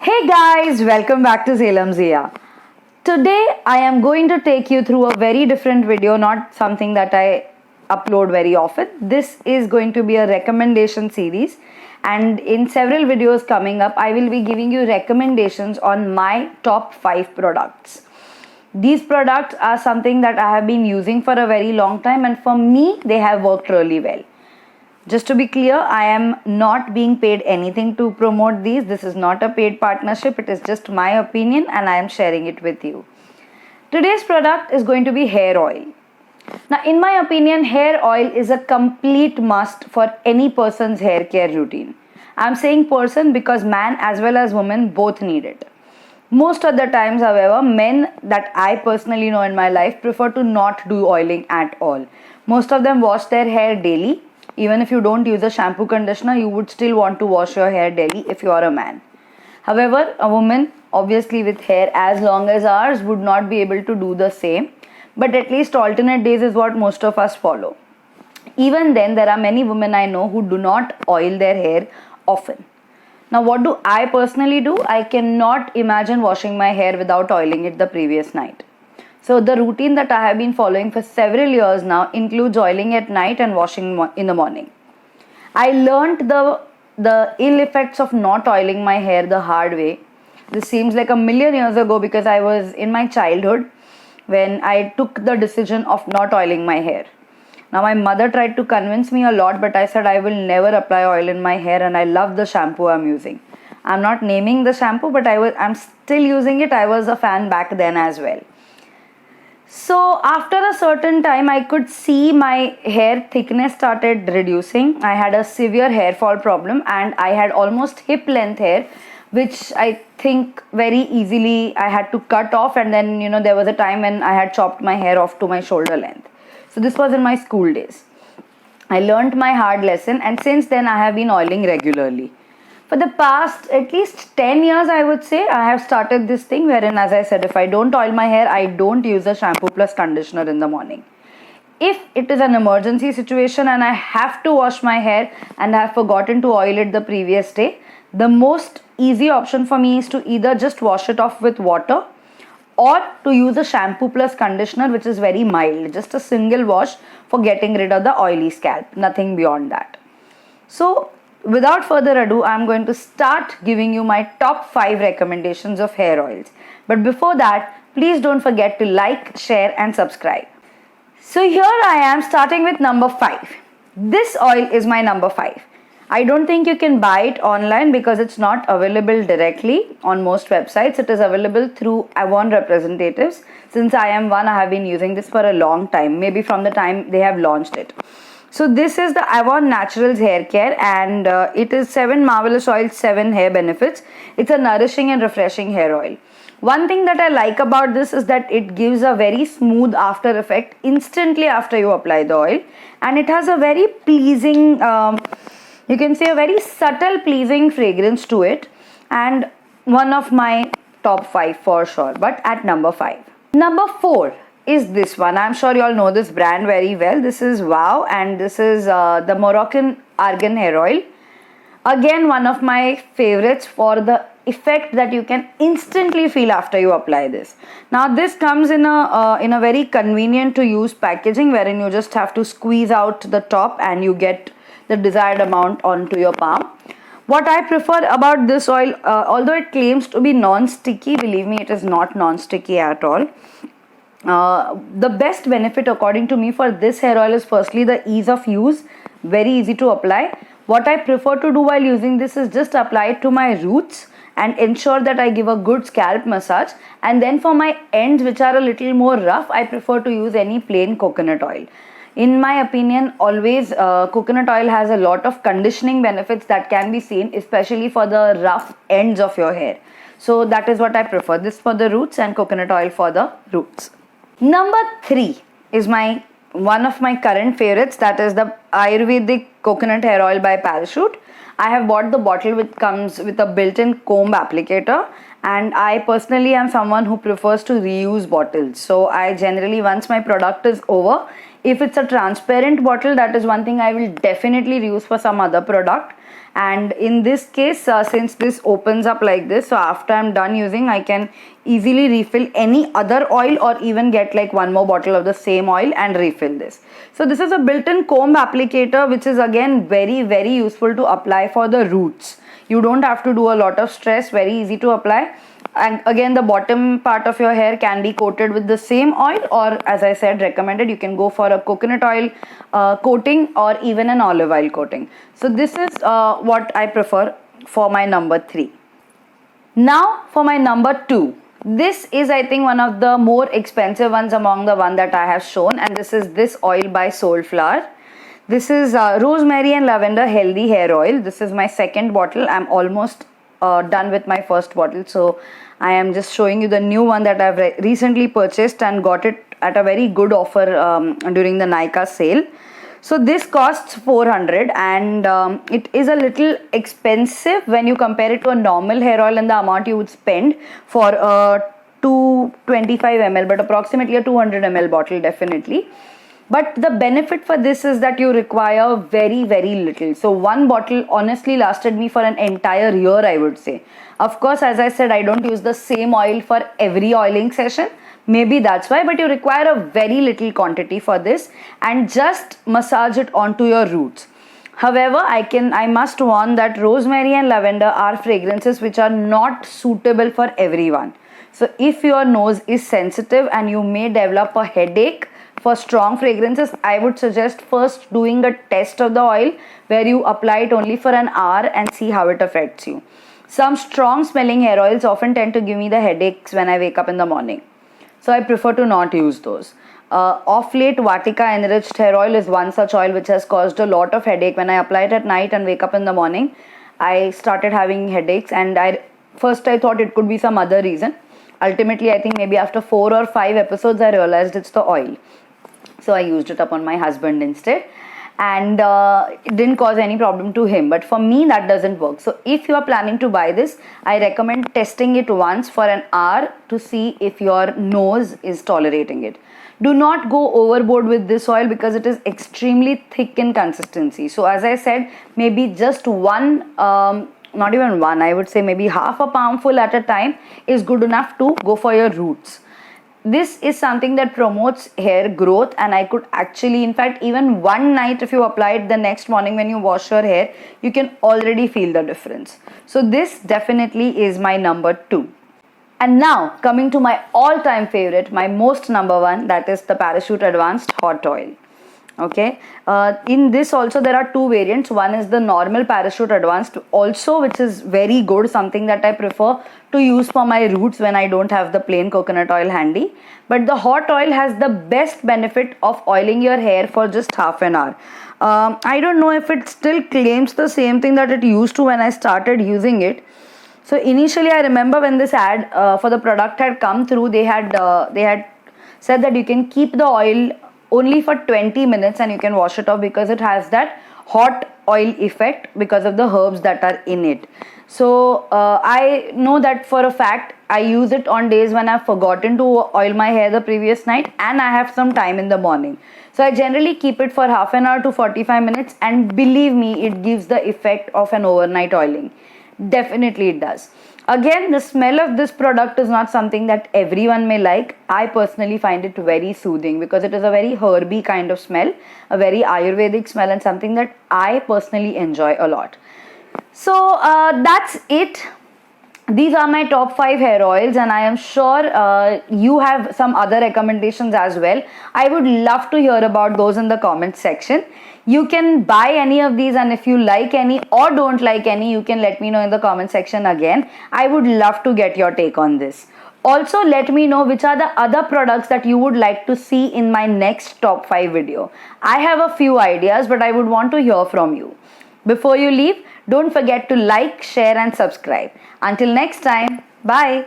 Hey guys, welcome back to Salem Zia. Today I am going to take you through a very different video, not something that I upload very often. This is going to be a recommendation series, and in several videos coming up, I will be giving you recommendations on my top 5 products. These products are something that I have been using for a very long time, and for me, they have worked really well. Just to be clear, I am not being paid anything to promote these. This is not a paid partnership. It is just my opinion and I am sharing it with you. Today's product is going to be hair oil. Now, in my opinion, hair oil is a complete must for any person's hair care routine. I'm saying person because man as well as woman both need it. Most of the times, however, men that I personally know in my life prefer to not do oiling at all. Most of them wash their hair daily. Even if you don't use a shampoo conditioner, you would still want to wash your hair daily if you are a man. However, a woman, obviously with hair as long as ours, would not be able to do the same. But at least alternate days is what most of us follow. Even then, there are many women I know who do not oil their hair often. Now, what do I personally do? I cannot imagine washing my hair without oiling it the previous night. So the routine that I have been following for several years now includes oiling at night and washing in the morning. I learned the ill effects of not oiling my hair the hard way. This seems like a million years ago because I was in my childhood when I took the decision of not oiling my hair. Now my mother tried to convince me a lot, but I said I will never apply oil in my hair and I love the shampoo I'm using. I'm not naming the shampoo, but I'm still using it. I was a fan back then as well. So after a certain time, I could see my hair thickness started reducing. I had a severe hair fall problem and I had almost hip length hair, which I think very easily I had to cut off, and then there was a time when I had chopped my hair off to my shoulder length. So this was in my school days. I learned my hard lesson, and since then I have been oiling regularly. For the past at least 10 years, I would say, I have started this thing wherein, as I said, if I don't oil my hair, I don't use a shampoo plus conditioner in the morning. If it is an emergency situation and I have to wash my hair and I have forgotten to oil it the previous day, the most easy option for me is to either just wash it off with water or to use a shampoo plus conditioner, which is very mild, just a single wash for getting rid of the oily scalp, nothing beyond that. So, without further ado, I'm going to start giving you my top 5 recommendations of hair oils. But before that, please don't forget to like, share and subscribe. So here I am starting with number 5. This oil is my number 5. I don't think you can buy it online because it's not available directly on most websites. It is available through Avon representatives. Since I am one, I have been using this for a long time, maybe from the time they have launched it. So this is the Avon Naturals Hair Care, and it is 7 marvelous oils, 7 hair benefits. It's a nourishing and refreshing hair oil. One thing that I like about this is that it gives a very smooth after effect instantly after you apply the oil, and it has a very pleasing, you can say a very subtle pleasing fragrance to it, and one of my top 5 for sure, but at number 5. Number 4 is this one. I'm sure you all know this brand very well. This is Wow, and this is the Moroccan Argan hair oil. Again, one of my favorites for the effect that you can instantly feel after you apply this. Now this comes in a very convenient to use packaging wherein you just have to squeeze out the top and you get the desired amount onto your palm. What I prefer about this oil, although it claims to be non-sticky, believe me, it is not non-sticky at all. The best benefit according to me for this hair oil is firstly the ease of use, very easy to apply. What I prefer to do while using this is just apply it to my roots and ensure that I give a good scalp massage, and then for my ends which are a little more rough, I prefer to use any plain coconut oil. In my opinion, always coconut oil has a lot of conditioning benefits that can be seen, especially for the rough ends of your hair. So that is what I prefer, this for the roots and coconut oil for the roots. Number 3 is one of my current favorites, that is the Ayurvedic coconut hair oil by Parachute. I have bought the bottle which comes with a built-in comb applicator, and I personally am someone who prefers to reuse bottles. So I generally, once my product is over, if it's a transparent bottle, that is one thing I will definitely reuse for some other product. and in this case since this opens up like this, so after I'm done using, I can easily refill any other oil or even get like one more bottle of the same oil and refill this. So this is a built-in comb applicator, which is again very useful to apply for the roots. You don't have to do a lot of stress, very easy to apply. And again, the bottom part of your hair can be coated with the same oil, or as I said, recommended, you can go for a coconut oil coating or even an olive oil coating. So this is what I prefer for my number 3. Now for my number 2. This is, I think, one of the more expensive ones among the one that I have shown, and this is this oil by Soulflower. This is rosemary and lavender healthy hair oil. This is my second bottle. I'm almost done with my first bottle, so I am just showing you the new one that I've recently purchased and got it at a very good offer during the Nykaa sale. So this costs 400, and it is a little expensive when you compare it to a normal hair oil and the amount you would spend for a 225 ml, but approximately a 200 ml bottle definitely. But the benefit for this is that you require very little. So one bottle honestly lasted me for an entire year, I would say. Of course, as I said, I don't use the same oil for every oiling session. Maybe that's why, but you require a very little quantity for this and just massage it onto your roots. However, I must warn that rosemary and lavender are fragrances which are not suitable for everyone. So if your nose is sensitive and you may develop a headache for strong fragrances, I would suggest first doing a test of the oil where you apply it only for an hour and see how it affects you. Some strong smelling hair oils often tend to give me the headaches when I wake up in the morning, so I prefer to not use those. Off late, Vatika enriched hair oil is one such oil which has caused a lot of headache. When I apply it at night and wake up in the morning, I started having headaches, and I thought it could be some other reason. Ultimately, I think maybe after 4 or 5 episodes, I realized it's the oil. So I used it upon my husband instead, and it didn't cause any problem to him. But for me, that doesn't work. So if you are planning to buy this, I recommend testing it once for an hour to see if your nose is tolerating it. Do not go overboard with this oil because it is extremely thick in consistency. So as I said, maybe just one, not even one, I would say maybe half a palmful at a time is good enough to go for your roots. This is something that promotes hair growth, and I could actually, in fact, even one night if you apply it, the next morning when you wash your hair, you can already feel the difference. So this definitely is my number 2. And now coming to my all-time favorite, my most number 1, that is the Parachute Advanced Hot Oil. Okay, in this also there are 2 variants. One is the normal Parachute Advanced also, which is very good, something that I prefer to use for my roots when I don't have the plain coconut oil handy. But the hot oil has the best benefit of oiling your hair for just half an hour. I don't know if it still claims the same thing that it used to when I started using it. So initially I remember when this ad for the product had come through, they had said that you can keep the oil only for 20 minutes and you can wash it off because it has that hot oil effect because of the herbs that are in it. So I know that for a fact. I use it on days when I've forgotten to oil my hair the previous night and I have some time in the morning. So I generally keep it for half an hour to 45 minutes, and believe me, it gives the effect of an overnight oiling. Definitely it does. Again, the smell of this product is not something that everyone may like. I personally find it very soothing because it is a very herby kind of smell, a very Ayurvedic smell, and something that I personally enjoy a lot. So that's it. These are my top 5 hair oils, and I am sure you have some other recommendations as well. I would love to hear about those in the comments section. You can buy any of these, and if you like any or don't like any, you can let me know in the comment section again. I would love to get your take on this. Also, let me know which are the other products that you would like to see in my next top 5 video. I have a few ideas, but I would want to hear from you. Before you leave, don't forget to like, share and subscribe. Until next time, bye.